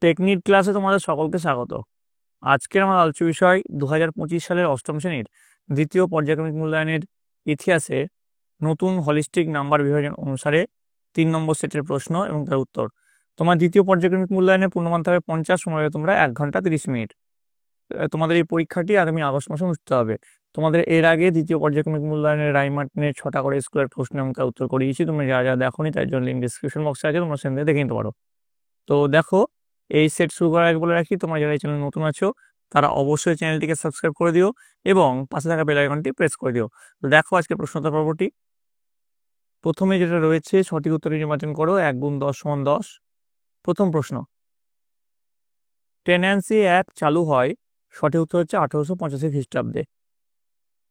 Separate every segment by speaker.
Speaker 1: Technique ক্লাসে তোমাদের সকলকে স্বাগত। আজকের আমার আলোচ্য বিষয় 2025 সালের অষ্টম শ্রেণীর দ্বিতীয় পর্যায়ক্রমিক মূল্যায়নের ইতিহাসে নতুন হলিস্টিক নাম্বার বিভাজন অনুসারে 3 নম্বর সেটের প্রশ্ন এবং তার উত্তর। তোমার দ্বিতীয় পর্যায়ক্রমিক মূল্যায়নে পূর্ণমান হবে 50, সময় তোমরা 1 ঘন্টা 30 মিনিট। তোমাদের এই পরীক্ষাটি আগামী আগস্ট মাসে অনুষ্ঠিত হবে। তোমাদের এর আগে দ্বিতীয় পর্যায়ক্রমিক মূল্যায়নের রাইমার্টিনের 6টা করে স্কুলের প্রশ্ন এবং তার উত্তর করিয়েছি। তুমি যা যা দেখোনি তার জন্য লিঙ্ক ডিসক্রিপশন বক্সে আছে, তোমরা সেখান থেকে দেখে নিতে পারো। তো দেখো, এই সেট শুরু করার আগে বলে রাখি, তোমরা যারা এই চ্যানেল নতুন আছো তারা অবশ্যই চ্যানেলটিকে সাবস্ক্রাইব করে দিও এবং পাশে থাকা বেল আইকনটি প্রেস করে দিও। তো দেখো আজকে প্রশ্নোত্তর পর্বটি। প্রথমে যেটা রয়েছে সঠিক উত্তর নির্বাচন করো। 1 গুণ 10 সমান 10। প্রথম প্রশ্ন, টেন্যান্সি অ্যাক্ট চালু হয়, সঠিক উত্তর হচ্ছে 1885 খ্রিস্টাব্দে।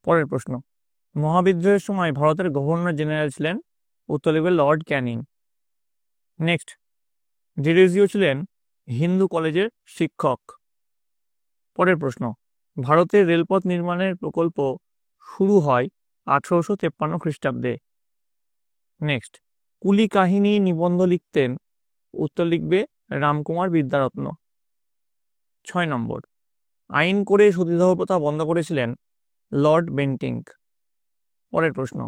Speaker 1: পরের প্রশ্ন, মহাবিদ্রোহের সময় ভারতের গভর্নর জেনারেল ছিলেন, উত্তর লিখবে লর্ড ক্যানিং। নেক্সট, ডিরিজিও ছিলেন হিন্দু কলেজের শিক্ষক। পরের প্রশ্ন, ভারতের রেলপথ নির্মাণের প্রকল্প শুরু হয় 1853 খ্রিস্টাব্দে। নেক্সট, কুলি কাহিনী নিবন্ধ লিখতেন, উত্তর লিখবে রামকুমার বিদ্যারত্ন। 6 নম্বর, আইন করে সতীদাহ প্রথা বন্ধ করেছিলেন লর্ড বেন্টিঙ্ক। পরের প্রশ্ন,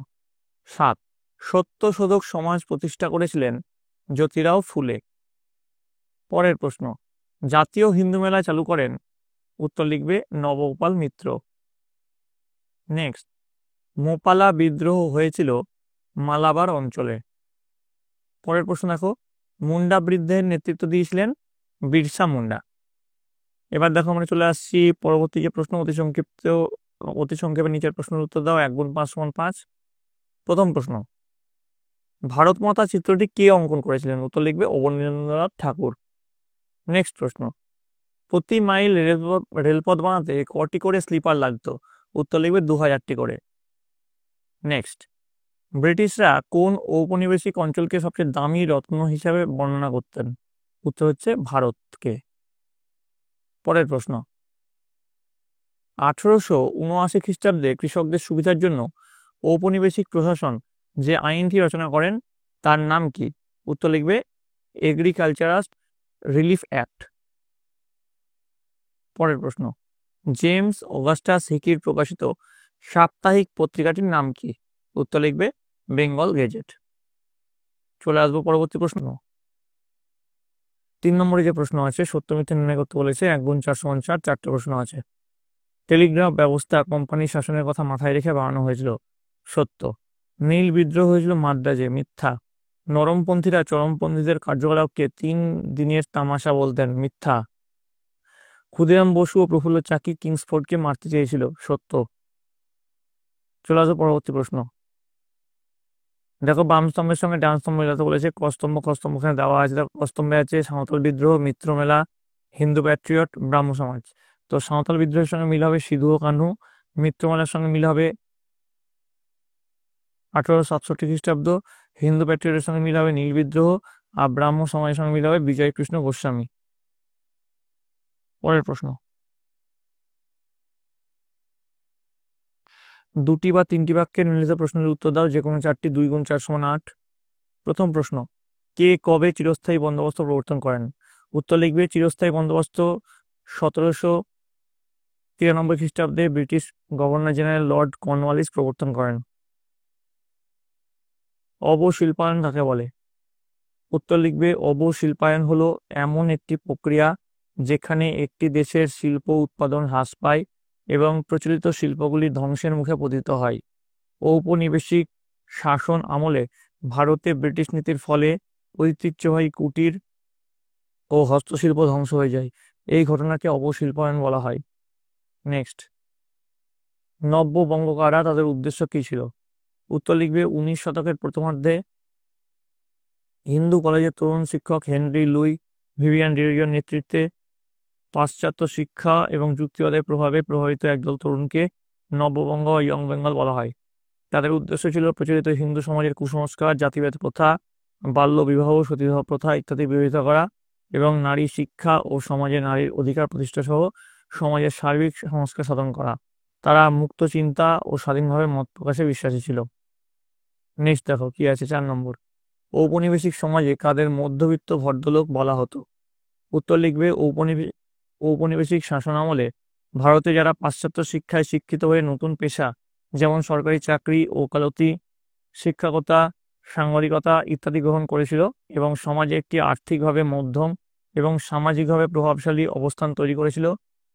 Speaker 1: 7, সত্যশোধক সমাজ প্রতিষ্ঠা করেছিলেন জ্যোতিরাও ফুলে। পরের প্রশ্ন, জাতীয় হিন্দু মেলা চালু করেন, উত্তর লিখবে নবগোপাল মিত্র। নেক্সট, মোপালা বিদ্রোহ হয়েছিল মালাবার অঞ্চলে। পরের প্রশ্ন দেখো, মুন্ডা বিদ্রোহের নেতৃত্ব দিয়েছিলেন বিরসা মুন্ডা। এবার দেখো আমরা চলে আসছি পরবর্তী যে প্রশ্ন, অতি সংক্ষেপে নিচের প্রশ্নের উত্তর দাও। 1 গুণ 5 সমান 5। প্রথম প্রশ্ন, ভারত মাতা চিত্রটি কে অঙ্কন করেছিলেন, উত্তর লিখবে অবনীন্দ্রনাথ ঠাকুর। নেক্সট প্রশ্ন, প্রতি মাইল রেলপথ বানাতে কটি করে স্লিপার লাগতো, উত্তর লিখবে 2000টি করে। নেক্সট, ব্রিটিশরা কোন ঔপনিবেশিক অঞ্চলকে সবচেয়ে দামি রত্ন হিসাবে বর্ণনা করতেন, উত্তর হচ্ছে ভারতকে। পরের প্রশ্ন, 1879 খ্রিস্টাব্দে কৃষকদের সুবিধার জন্য ঔপনিবেশিক প্রশাসন যে আইনটি রচনা করেন তার নাম কি, উত্তর লিখবে এগ্রিকালচারাল রিলিফ অ্যাক্ট। পরের প্রশ্ন, জেমস অগাস্টাস হিকির প্রকাশিত সাপ্তাহিক পত্রিকাটির নাম কি, উত্তর লিখবে বেঙ্গল গেজেট। চলে আসবো পরবর্তী প্রশ্ন। 3 নম্বরে যে প্রশ্ন আছে, সত্য মিথ্যা নির্ণয় করতে বলেছে। 1 গুণ 4 সমান 4। 4টে প্রশ্ন আছে। টেলিগ্রাফ ব্যবস্থা কোম্পানি শাসনের কথা মাথায় রেখে বানানো হয়েছিল, সত্য। নীল বিদ্রোহ হয়েছিল মাদ্রাজে, মিথ্যা। নরমপন্থীরা চরমপন্থীদের কার্যকলাপকে 3 দিনের তামাশা বলতেন, মিথ্যা। ক্ষুদিরাম বসু ও প্রফুল্ল চাকি কিংসফোর্ডকে মারতে চেয়েছিল, সত্য। চলে আসো পরবর্তী প্রশ্ন। দেখো, বাম স্তম্ভের সঙ্গে ডান স্তম্ভ মেলাতে বলেছে। কস্তম্ভ এখানে দেওয়া আছে। কস্তম্ভে আছে সাঁওতাল বিদ্রোহ, মিত্র মেলা, হিন্দু প্যাট্রিয়ট, ব্রাহ্ম সমাজ। তো সাঁওতাল বিদ্রোহের সঙ্গে মিল হবে সিধু ও কানহু। মিত্র মেলার সঙ্গে মিল হবে 1867 খ্রিস্টাব্দ। হিন্দু প্যাট্রিয়টের সঙ্গে মিল হবে নীল বিদ্রোহ। আর ব্রাহ্ম সমাজের সঙ্গে মিল হবে বিজয় কৃষ্ণ গোস্বামী। পরের প্রশ্ন, 2টি বা 3টি বাক্যের মিলিত প্রশ্নের উত্তর দাও, যে কোনো 4টি। 2 গুণ 4 সমান 8। প্রথম প্রশ্ন, কে কবে চিরস্থায়ী বন্দোবস্ত প্রবর্তন করেন, উত্তর লিখবে চিরস্থায়ী বন্দোবস্ত 1793 খ্রিস্টাব্দে British governor general Lord Cornwallis প্রবর্তন করেন। অবশিল্পায়ন কাকে বলে, উত্তর লিখবে অবশিল্পায়ন হলো এমন একটি প্রক্রিয়া যেখানে একটি দেশের শিল্প উৎপাদন হ্রাস পায় এবং প্রচলিত শিল্পগুলি ধ্বংসের মুখে পতিত হয়। ঔপনিবেশিক শাসন আমলে ভারতে ব্রিটিশ নীতির ফলে ঐতিহ্যবাহী কুটির ও হস্তশিল্প ধ্বংস হয়ে যায়। এই ঘটনাকে অবশিল্পায়ন বলা হয়। নেক্সট, নব্য বঙ্গকাররা তাদের উদ্দেশ্য কি ছিল, উত্তর লিখবে 19 শতকের প্রথমার্ধে হিন্দু কলেজের তরুণ শিক্ষক হেনরি লুই ভিভিয়ান ডিরিজিওর নেতৃত্বে পাশ্চাত্য শিক্ষা এবং যুক্তিবাদের প্রভাবে প্রভাবিত একদল তরুণকে নববঙ্গ বা ইয়ং বেঙ্গল বলা হয়। তাদের উদ্দেশ্য ছিল প্রচলিত হিন্দু সমাজের কুসংস্কার, জাতিভেদ প্রথা, বাল্য বিবাহ, সতীদাহ প্রথা ইত্যাদি বিরোধিতা করা এবং নারী শিক্ষা ও সমাজে নারীর অধিকার প্রতিষ্ঠা সহ সমাজের সার্বিক সংস্কার সাধন করা। তারা মুক্ত চিন্তা ও স্বাধীনভাবে মত প্রকাশে বিশ্বাসী ছিল। নেক্সট দেখো কি আছে। 4 নম্বর, ঔপনিবেশিক সমাজে কাদের মধ্যবিত্ত ভদ্রলোক বলা হতো, উত্তর লিখবে ঔপনিবেশিক শাসন আমলে ভারতে যারা পাশ্চাত্য শিক্ষায় শিক্ষিত হয়ে নতুন পেশা যেমন সরকারি চাকরি, ওকালতি, শিক্ষকতা, সাংবাদিকতা ইত্যাদি গ্রহণ করেছিল এবং সমাজে একটি আর্থিকভাবে মধ্যম এবং সামাজিকভাবে প্রভাবশালী অবস্থান তৈরি করেছিল,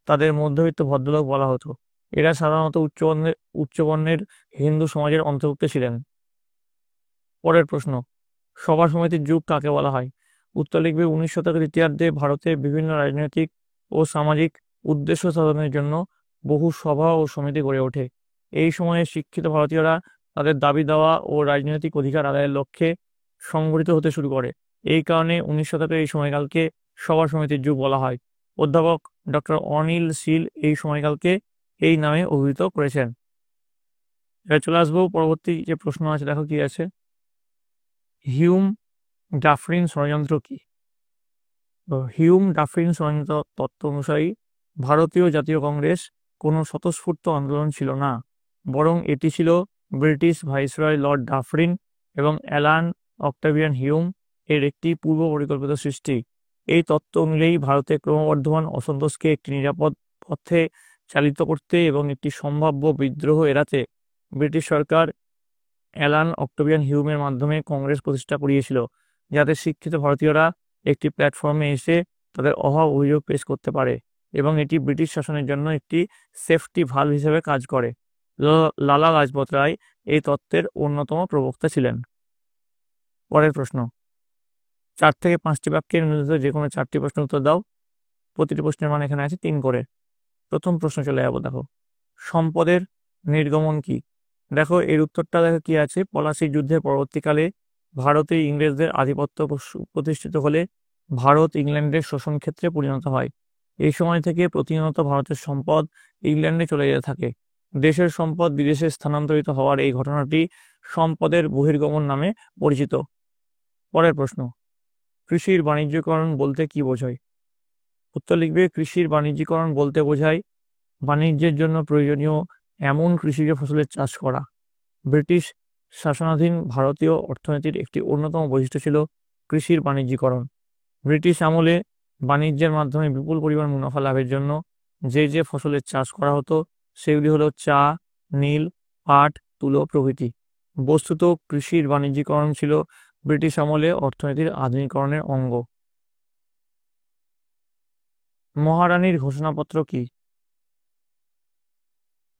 Speaker 1: তাদের মধ্যবিত্ত ভদ্রলোক বলা হতো। এরা সাধারণত উচ্চবর্ণের হিন্দু সমাজের অন্তর্ভুক্ত ছিলেন। পরের প্রশ্ন, সভা সমিতির যুগ কাকে বলা হয়? উত্তর লিখবে 19 শতকের দ্বিতীয়ার্ধে ভারতে বিভিন্ন রাজনৈতিক ও সামাজিক উদ্দেশ্য সাধনের জন্য বহু সভা ও সমিতি গড়ে ওঠে। এই সময়ে শিক্ষিত ভারতীয়রা তাদের দাবি দাওয়া ও রাজনৈতিক অধিকার আদায়ের লক্ষ্যে সংগঠিত হতে শুরু করে। এই কারণে 19 শতকের এই সময়কালকে সভা সমিতির যুগ বলা হয়। অধ্যাপক ডক্টর অনিল শীল এই সময়কালকে এই নামে অভিহিত করেছেন। এবার চলে আসবো পরবর্তী যে প্রশ্ন আছে, দেখো কি আছে। হিউম ডাফরিন ষড়যন্ত্র কি? হিউম ডাফরিন ষড়যন্ত্র তত্ত্ব অনুসারী ভারতীয় জাতীয় কংগ্রেস কোনো স্বতঃস্ফূর্ত আন্দোলন ছিল না, বরং এটি ছিল ব্রিটিশ ভাইসরয় লর্ড ডাফরিন এবং অ্যালান অক্টাভিয়ান হিউম এর একটি পূর্ব পরিকল্পিত সৃষ্টি। এই তত্ত্ব অনুযায়ী ভারতে ক্রমবর্ধমান অসন্তোষকে একটি নিরাপদ পথে চালিত করতে এবং একটি সম্ভাব্য বিদ্রোহ এড়াতে ব্রিটিশ সরকার অ্যালান অক্টাভিয়ান হিউমের মাধ্যমে কংগ্রেস প্রতিষ্ঠা করিয়েছিল, যাতে শিক্ষিত ভারতীয়রা একটি প্ল্যাটফর্মে এসে তাদের অভাব অভিযোগ পেশ করতে পারে এবং এটি ব্রিটিশ শাসনের জন্য একটি সেফটি ভালভ হিসেবে কাজ করে। লালা লাজপত রায় এই তত্ত্বের অন্যতম প্রবক্তা ছিলেন। পরের প্রশ্ন, 4 থেকে 5টি বাক্যের নির্মিত যে কোনো 4টি প্রশ্নের উত্তর দাও। প্রতিটি প্রশ্নের মান এখানে আছে 3 করে। প্রথম প্রশ্ন চলে যাবো, দেখো সম্পদের নির্গমন কি? দেখো এর উত্তরটা দেখো কি আছে। পলাশির যুদ্ধের পরবর্তীকালে ভারতে ইংরেজদের আধিপত্য প্রতিষ্ঠিত হলে ভারত ইংল্যান্ডের শোষণ ক্ষেত্রে পরিণত হয়। এই সময় থেকে প্রতিনিয়ত ভারতের সম্পদ ইংল্যান্ডে চলে যেতে থাকে। দেশের সম্পদ বিদেশে স্থানান্তরিত হওয়ার এই ঘটনাটি সম্পদের বহির্গমন নামে পরিচিত। পরের প্রশ্ন, কৃষির বাণিজ্যকরণ বলতে কি বোঝায়? উত্তর লিখবে কৃষির বাণিজ্যিকরণ বলতে বোঝায় বাণিজ্যের জন্য প্রয়োজনীয় এমন কৃষিজ ফসলের চাষ করা। ব্রিটিশ শাসনাধীন ভারতীয় অর্থনীতির একটি অন্যতম বৈশিষ্ট্য ছিল কৃষির বাণিজ্যিকরণ। ব্রিটিশ আমলে বাণিজ্যের মাধ্যমে বিপুল পরিমাণ মুনাফা লাভের জন্য যে ফসলের চাষ করা হতো সেগুলি হলো চা, নীল, পাট, তুলো প্রভৃতি। বস্তুত কৃষির বাণিজ্যিকরণ ছিল ব্রিটিশ আমলে অর্থনীতির আধুনিকরণের অঙ্গ। মহারানীর ঘোষণাপত্র কি?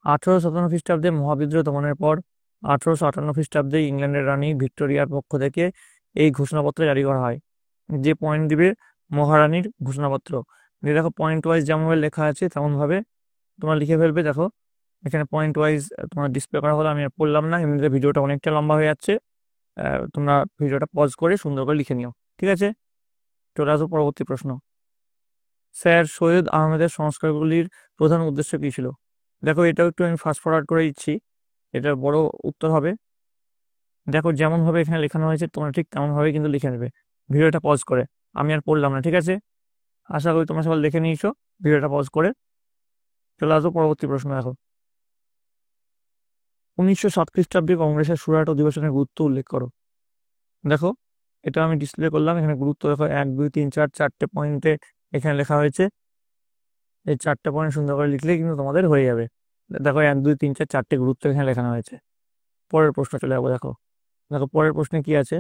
Speaker 1: 1857 খ্রিস্টাব্দে মহাবিদ্রোহ দমনের পর 1858 খ্রিস্টাব্দে ইংল্যান্ডের রানী ভিক্টোরিয়ার পক্ষ থেকে এই ঘোষণাপত্র জারি করা হয়। যে পয়েন্ট দিবে মহারানীর ঘোষণাপত্র, দেখো পয়েন্ট ওয়াইজ যেমনভাবে লেখা আছে তেমনভাবে তোমরা লিখে ফেলবে। দেখো এখানে পয়েন্ট ওয়াইজ তোমার ডিসপ্লে করা হলো, আমি আর পড়লাম না, এমনিতে ভিডিওটা অনেকটা লম্বা হয়ে যাচ্ছে। তোমরা ভিডিওটা পজ করে সুন্দর করে লিখে নিও, ঠিক আছে। চলে আসো পরবর্তী প্রশ্ন, স্যার সৈয়দ আহমেদের সংস্কারগুলির প্রধান উদ্দেশ্য কী ছিল? দেখো এটাও একটু আমি ফাস্ট ফরওয়ার্ড করে দিচ্ছি, এটার বড় উত্তর হবে। দেখো যেমনভাবে এখানে লেখানো হয়েছে তোমরা ঠিক তেমনভাবে কিন্তু লিখে নেবে ভিডিওটা পজ করে। আমি আর পড়লাম না, ঠিক আছে। আশা করি তোমরা সবাই লিখে নিয়েছো ভিডিওটা পজ করে। চলে আসো পরবর্তী প্রশ্ন, দেখো 1907 খ্রিস্টাব্দে কংগ্রেসের সুরাট অধিবেশনের গুরুত্ব উল্লেখ করো। দেখো এটা আমি ডিসপ্লে করলাম, এখানে গুরুত্ব দেখো 1, 2, 3, 4 4টে পয়েন্টে এখানে লেখা হয়েছে। এই 4টে পয়েন্ট সুন্দর করে লিখলে কিন্তু তোমাদের হয়ে যাবে। দেখো 1, 2, 3, 4 4টে গুরুত্ব এখানে লেখানো হয়েছে। পরের প্রশ্ন চলে যাবো, দেখো দেখো পরের প্রশ্নে কি আছে।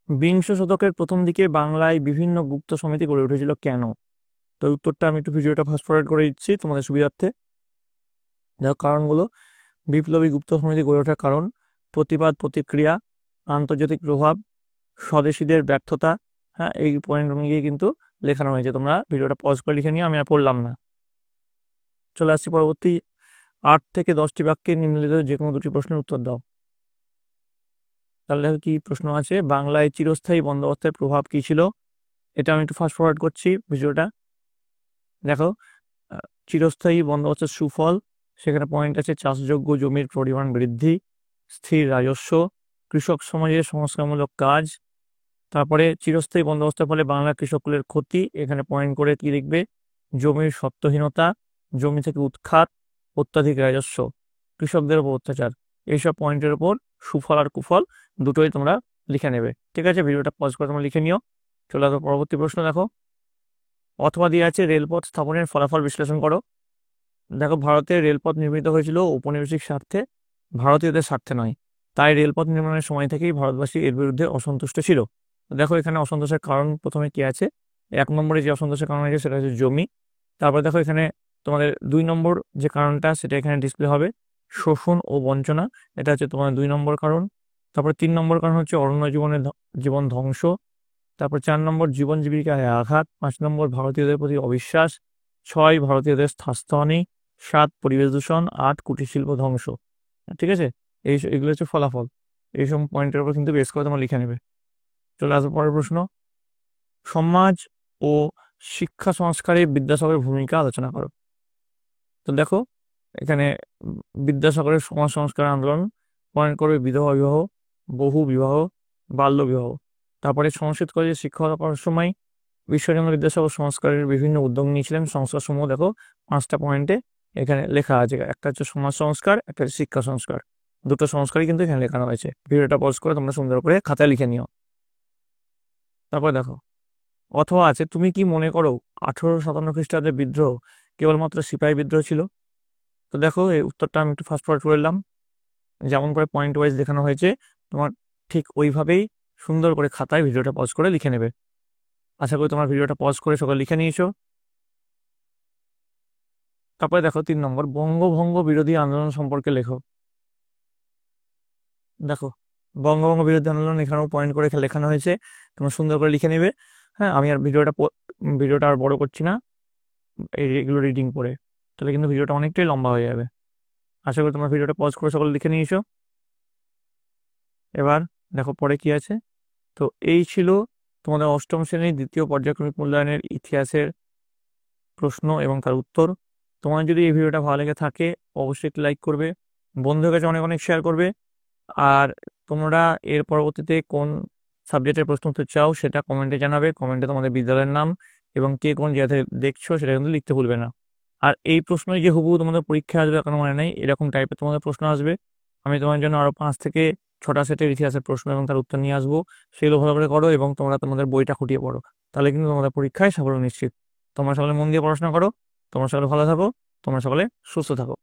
Speaker 1: বিংশ শতকের প্রথম দিকে বাংলায় বিভিন্ন গুপ্ত সমিতি গড়ে উঠেছিল কেন? তো উত্তরটা আমি একটু ভিডিওটা ফাস্ট ফরওয়ার্ড করে দিচ্ছি তোমাদের সুবিধার্থে। দেখো কারণগুলো, বিপ্লবী গুপ্ত সমিতি গড়ে ওঠার কারণ, প্রতিবাদ প্রতিক্রিয়া, আন্তর্জাতিক প্রভাব, স্বদেশীদের ব্যর্থতা। হ্যাঁ, এই পয়েন্ট অনুযায়ী কিন্তু লেখানো হয়েছে, তোমরা ভিডিওটা পজ করে লিখে নিও, আমি আর পড়লাম না। চলে আসছি পরবর্তী, 8 থেকে 10টি বাক্যে নিম্নলিখিত যে কোনো 2টি প্রশ্নের উত্তর দাও। তাহলে দেখো কি প্রশ্ন আছে, বাংলায় চিরস্থায়ী বন্দোবস্তের প্রভাব কি ছিল? এটা আমি একটু ফাস্ট ফরওয়ার্ড করছি ভিডিওটা। দেখো চিরস্থায়ী বন্দোবস্তের সুফল, সেখানে পয়েন্ট আছে চাষযোগ্য জমির পরিমাণ বৃদ্ধি, স্থির রাজস্ব, কৃষক সমাজের সংস্কারমূলক কাজ। তারপরে চিরস্থায়ী বন্দোবস্তের ফলে বাংলা কৃষককুলের ক্ষতি, এখানে পয়েন্ট করে কি লিখবে, জমির সত্ত্বহীনতা, জমি থেকে উৎখাত, অত্যাধিক রাজস্ব, কৃষকদের উপর অত্যাচার। এইসব পয়েন্টের উপর সুফল আর কুফল দুটোই তোমরা লিখে নেবে, ঠিক আছে। ভিডিওটা পজ করে তোমরা লিখে নিও। চলে আসো পরবর্তী প্রশ্ন। দেখো, অথবা দিয়ে আছে রেলপথ স্থাপনের ফলাফল বিশ্লেষণ করো। দেখো, ভারতের রেলপথ নির্মিত হয়েছিল ঔপনিবেশিক স্বার্থে, ভারতীয়দের স্বার্থে নয়। তাই রেলপথ নির্মাণের সময় থেকেই ভারতবাসী এর বিরুদ্ধে অসন্তুষ্ট ছিল। তো দেখো, এখানে অসন্তোষের কারণ প্রথমে কি আছে। 1 নম্বরে যে অসন্তোষের কারণ আছে সেটা হচ্ছে জমি। তারপর দেখো এখানে তোমাদের 2 নম্বর যে কারণটা সেটা এখানে ডিসপ্লে হবে, শোষণ ও বঞ্চনা। এটা হচ্ছে তোমার 2 নম্বর কারণ। তারপর 3 নম্বর কারণ হচ্ছে অরণ্য জীবন ধ্বংস। তারপর 4 নম্বর জীবন জীবিকায় আঘাত। 5 নম্বর ভারতীয়দের প্রতি অবিশ্বাস। 6 ভারতীয়দের স্বাস্থ্যহানি। 7 পরিবেশ দূষণ। 8 কুটির শিল্প ধ্বংস। ঠিক আছে, এগুলো হচ্ছে ফলাফল। এইসব পয়েন্টের উপর কিন্তু বেস করে তোমরা লিখে নেবে। চলে আসবো পরের প্রশ্ন। সমাজ ও শিক্ষা সংস্কারে বিদ্যাসাগরের ভূমিকা আলোচনা করো। তো দেখো, এখানে বিদ্যাসাগরের সমাজ সংস্কার আন্দোলন পয়েন্ট করবে বিধবা বিবাহ, বহু বিবাহ, বাল্য বিবাহ। তারপরে সংস্কৃত কলেজে শিক্ষকতা করার সময় ঈশ্বরচন্দ্র বিদ্যাসাগর সংস্কারের বিভিন্ন উদ্যোগ নিয়েছিলেন। সংস্কার সমূহ দেখো 5টা পয়েন্টে এখানে লেখা আছে। একটা হচ্ছে সমাজ সংস্কার, একটা হচ্ছে শিক্ষা সংস্কার। দুটো সংস্কারই কিন্তু এখানে লেখানো হয়েছে। ভিডিওটা পজ করে তোমরা সুন্দর করে খাতায় লিখে নিও। তারপর দেখো, অথবা আছে তুমি কি মনে করো 1857 খ্রিস্টাব্দের বিদ্রোহ কেবলমাত্র সিপাহী বিদ্রোহ ছিল? তো দেখো, এই উত্তরটা আমি একটু ফাস্ট ফরওয়ার্ড করলাম। যেমন করে পয়েন্ট ওয়াইজ দেখানো হয়েছে, তোমার ঠিক ওইভাবেই সুন্দর করে খাতায় ভিডিওটা পজ করে লিখে নেবে। আশা করি তোমার ভিডিওটা পজ করে সকলে লিখে নিয়েছো। তারপরে দেখো 3 নম্বর, বঙ্গভঙ্গ বিরোধী আন্দোলন সম্পর্কে লেখো। দেখো, বঙ্গভঙ্গ বিরোধী আন্দোলন এখানেও পয়েন্ট করে লেখানো হয়েছে, তোমরা সুন্দর করে লিখে নেবে। হ্যাঁ, আমি আর ভিডিওটা আর বড় করছি না এগুলো রিডিং পড়ে, তাহলে কিন্তু ভিডিওটা অনেকটাই লম্বা হয়ে যাবে। আশা করি তোমার ভিডিওটা পজ করে সকলে লিখে নিয়েছো। এবার দেখো পরে কি আছে। তো এই ছিল তোমাদের অষ্টম শ্রেণীর দ্বিতীয় পর্যায়ক্রমিক মূল্যায়নের ইতিহাসের প্রশ্ন এবং তার উত্তর। তোমার যদি এই ভিডিওটা ভালো লেগে থাকে অবশ্যই একটি লাইক করবে, বন্ধুদের কাছে অনেক অনেক শেয়ার করবে। আর তোমরা এর পরবর্তীতে কোন সাবজেক্টের প্রশ্ন উত্তর চাও সেটা কমেন্টে জানাবে। কমেন্টে তোমাদের বিদ্যালয়ের নাম এবং কে কোন জায়গা থেকে দেখছো সেটা কিন্তু লিখতে ভুলবে না। আর এই প্রশ্নই যে হুবহু তোমাদের পরীক্ষা আসবে কোনো মানে নেই, এরকম টাইপের তোমাদের প্রশ্ন আসবে। আমি তোমার জন্য আরো 5 থেকে 6টা সেটের ইতিহাসের প্রশ্ন এবং তার উত্তর নিয়ে আসবো। সেগুলো ভালো করে করো এবং তোমরা তোমাদের বইটা খুঁটিয়ে পড়ো, তাহলে কিন্তু তোমাদের পরীক্ষায় সাফল্য নিশ্চিত। তোমরা সকলে মন দিয়ে পড়াশোনা করো। তোমরা সকলে ভালো থাকো, তোমরা সকলে সুস্থ থাকো।